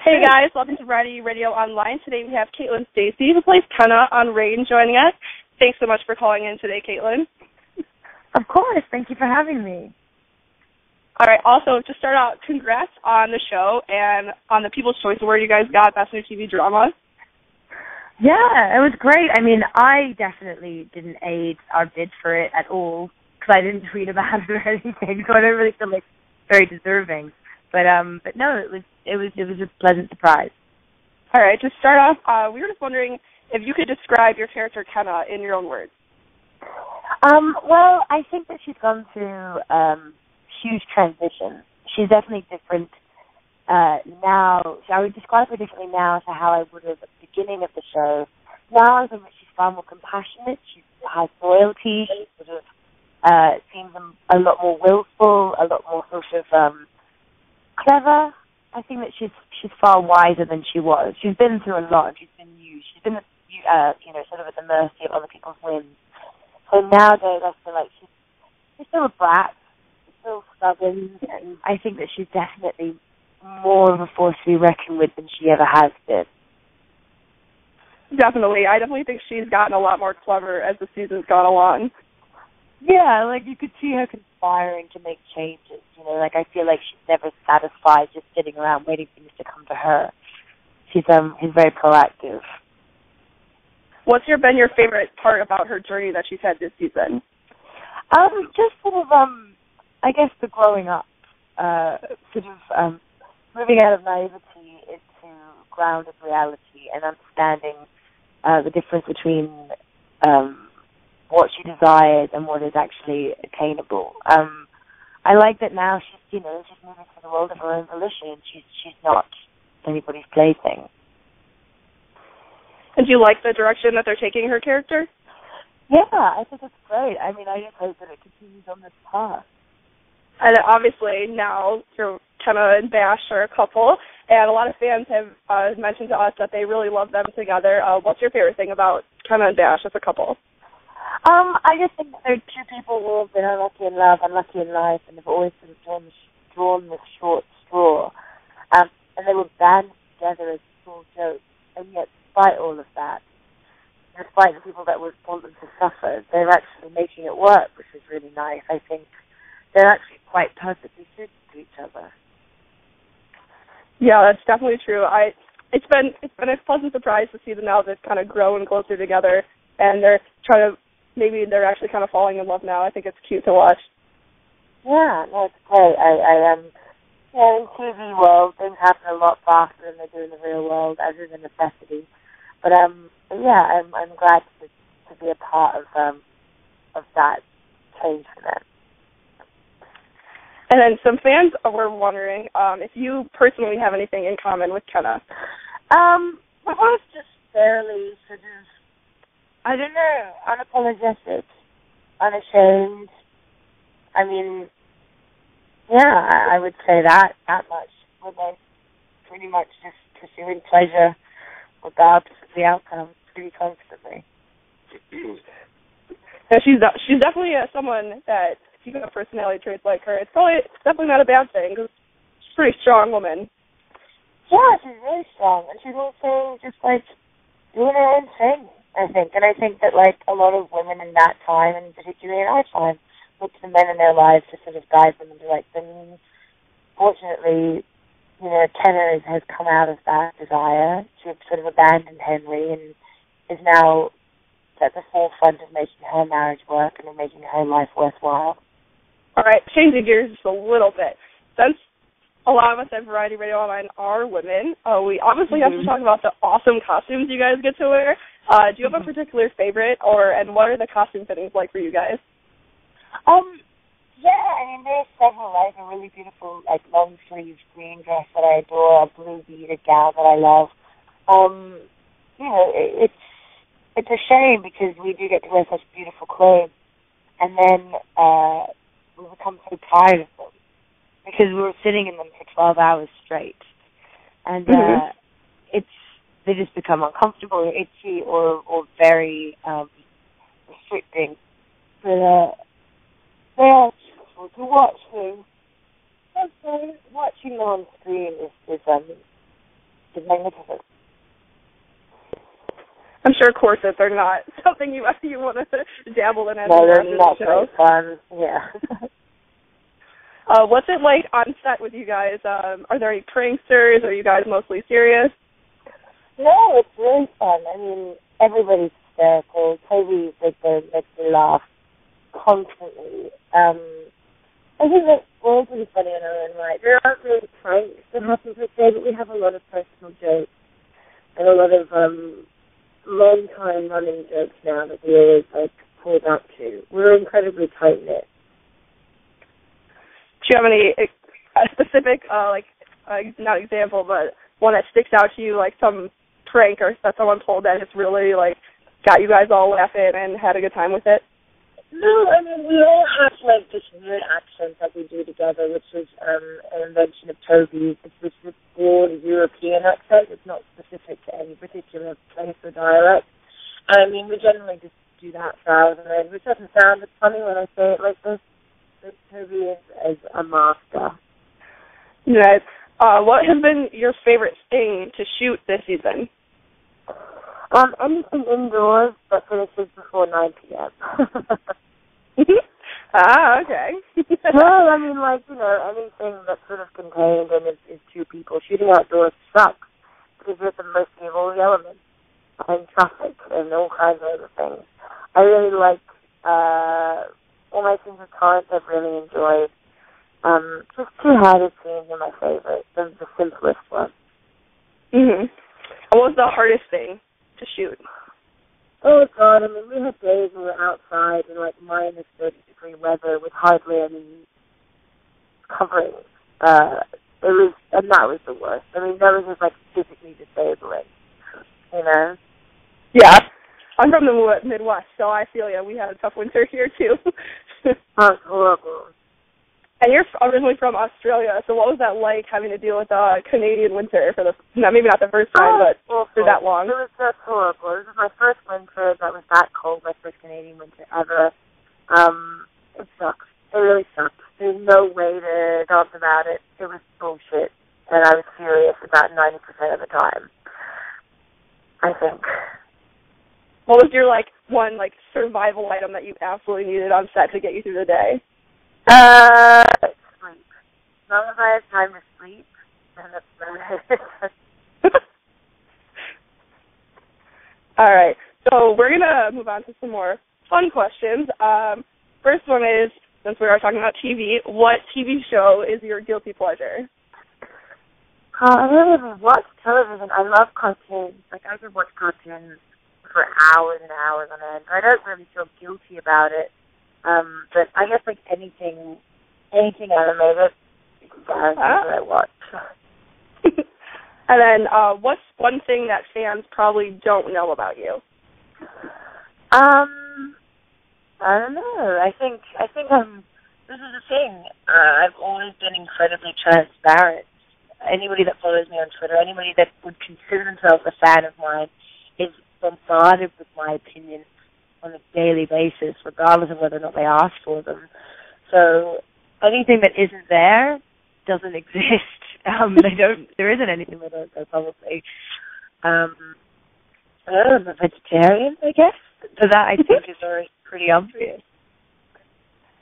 Hey guys, welcome to Variety Radio Online. Today we have Caitlin Stasey, who plays Kenna on Rain, joining us. Thanks so much for calling in today, Caitlin. Of course. Thank you for having me. All right, also, to start out, congrats on the show and on the People's Choice Award you guys got, Best New TV Drama. Yeah, it was great. I mean, I definitely didn't aid our bid for it at all because I didn't tweet about it or anything, so I don't really feel like very deserving. But no, it was a pleasant surprise. All right, to start off, we were just wondering if you could describe your character Kenna in your own words. Well, I think that she's gone through huge transition. She's definitely different now. I would describe her differently now to how I would have at the beginning of the show. Now I think that she's far more compassionate. She has loyalty. She sort of seems a lot more willful, a lot more sort of clever. I think that she's far wiser than she was. She's been through a lot, and she's been used. She's been, sort of at the mercy of other people's whims. So nowadays, I feel like she's still a brat, she's still stubborn, and I think that she's definitely more of a force to be reckoned with than she ever has been. Definitely. I definitely think she's gotten a lot more clever as the season's gone along. Yeah, like you could see her conspiring to make changes. Like I feel like she's never satisfied just sitting around waiting for things to come to her. She's very proactive. What's been your favorite part about her journey that she's had this season? Just sort of, I guess the growing up, moving out of naivety into grounded reality and understanding the difference between what she desires and what is actually attainable. I like that now she's moving to the world of her own volition. She's not anybody's plaything. And do you like the direction that they're taking her character? Yeah, I think it's great. I mean, I just hope that it continues on this path. And obviously now Kenna and Bash are a couple, and a lot of fans have mentioned to us that they really love them together. What's your favorite thing about Kenna and Bash as a couple? I just think that they're two people who have been unlucky in love, unlucky in life, and have always sort of drawn the short straw. And they were banded together as a small joke, and yet despite all of that, despite the people that would want them to suffer, they're actually making it work, which is really nice. I think they're actually quite perfectly suited to each other. Yeah, that's definitely true. It's been a pleasant surprise to see them now that kind of growing closer together, and maybe they're actually kind of falling in love now. I think it's cute to watch. Yeah, no, it's great. In TV world, things happen a lot faster than they do in the real world, as is a necessity. But I'm glad to be a part of that change for them. And then some fans were wondering if you personally have anything in common with Kenna. We're both just fairly sort of, I don't know, unapologetic, unashamed. I mean, yeah, I would say that much. We're both pretty much just pursuing pleasure regardless of the outcome pretty constantly. Yeah, she's definitely someone that, if you have personality traits like her, it's definitely not a bad thing, because she's a pretty strong woman. Yeah, she's really strong, and she's also just, doing her own thing, I think. And I think that, a lot of women in that time, and particularly in our time, look to the men in their lives to sort of guide them and direct them. And fortunately, Kenna has come out of that desire. She sort of abandoned Henry and is now at the forefront of making her marriage work and of making her life worthwhile. All right, changing gears just a little bit. Since a lot of us at Variety Radio Online are women, we obviously have to talk about the awesome costumes you guys get to wear. Do you have a particular favorite, and what are the costume fittings like for you guys? Yeah, I mean, there's several. I have a really beautiful, long-sleeve green dress that I adore, a blue beaded gown that I love. It's a shame because we do get to wear such beautiful clothes, and then we become so tired of them because we were sitting in them for 12 hours straight, and they just become uncomfortable or itchy or very restricting. But they are beautiful to watch them. Watching them on screen It's magnificent. I'm sure corsets are not something you want to dabble in as no, you watch they're not the show. very fun. Yeah. What's it like on set with you guys? Are there any pranksters? Are you guys mostly serious? No, it's really fun. I mean, everybody's hysterical. Toby makes me laugh constantly. I think that we're all pretty funny in our own right. There aren't really pranks that happen per se, but we have a lot of personal jokes and a lot of long-time running jokes now that we always pull back to. We're incredibly tight-knit. Do you have any specific, not example, but one that sticks out to you, like some prank or that someone pulled that just really, got you guys all laughing and had a good time with it? No, I mean, we all have, this weird accent that we do together, which is an invention of Toby's. It's this broad European accent. It's not specific to any particular place or dialect. I mean, we generally just do that for hours and hours, which doesn't sound as funny when I say it like this. But Toby is a master. Nice. What has been your favorite thing to shoot this season? Anything indoors that finishes before 9 p.m. Okay. Well, I mean, anything that's sort of contained and is two people. Shooting outdoors sucks because you have to mostly of all the elements and traffic and all kinds of other things. I really like all my scenes with Torrance I've really enjoyed. Just two-handed scenes are my favorite. They're the simplest ones. Mm-hmm. What was the hardest thing to shoot? Oh, God, I mean, we had days we were outside in, minus 30-degree weather with hardly any covering. And that was the worst. I mean, that was just, physically disabling, you know? Yeah. I'm from the Midwest, so I feel we had a tough winter here, too. Oh, it's horrible. And you're originally from Australia, so what was that like having to deal with a Canadian winter for maybe not the first time, but for that long? It was just horrible. This was my first winter that was that cold, my first Canadian winter ever. It sucks. It really sucks. There's no way to talk about it. It was bullshit, and I was furious about 90% of the time, I think. What was your, one, survival item that you absolutely needed on set to get you through the day? Sleep. As long as I have time to sleep, then that's about it. All right. So we're going to move on to some more fun questions. First one is, since we are talking about TV, what TV show is your guilty pleasure? I don't even watch television. I love cartoons. I could watch cartoons for hours and hours on end. I don't really feel guilty about it. But I guess anything animated, that I watch. And then, what's one thing that fans probably don't know about you? I don't know. I think this is the thing. I've always been incredibly transparent. Anybody that follows me on Twitter, anybody that would consider themselves a fan of mine, is bombarded with my opinions on a daily basis, regardless of whether or not they ask for them. So anything that isn't there doesn't exist. There isn't anything that don't go publicly. I'm a vegetarian, I guess. So that I think is already pretty obvious.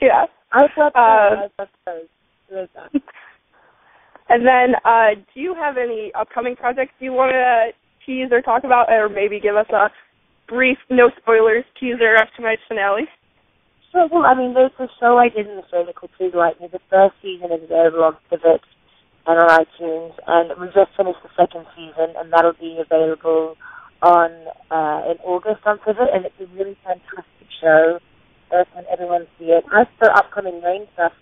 Yeah. I suppose. And then, do you have any upcoming projects you want to tease or talk about, or maybe give us a brief, no spoilers, teaser of tonight's finale? Sure. Well, I mean, there's a show I did in the show called Please Like Me. The first season is available on Pivot and on iTunes, and we just finished the second season, and that'll be available in August on Pivot, and it's a really fantastic show. I recommend everyone see it. As for upcoming Rain stuff,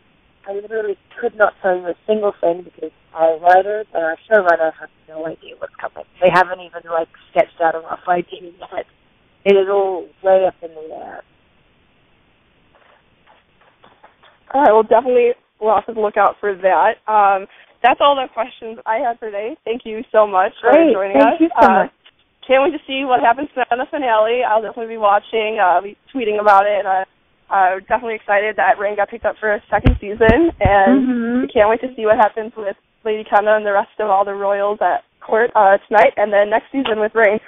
I literally could not tell you a single thing because our writers and our showrunner have no idea what's coming. They haven't even sketched out a rough idea yet. It is all way up in the air. All right, well, definitely we'll have to look out for that. That's all the questions I had for today. Thank you so much for joining us. Thank you so much. Can't wait to see what happens in the finale. I'll definitely be watching, be tweeting about it. I'm definitely excited that Rain got picked up for a second season, and we can't wait to see what happens with Lady Kenna and the rest of all the royals that Court tonight, and then next season with Reign.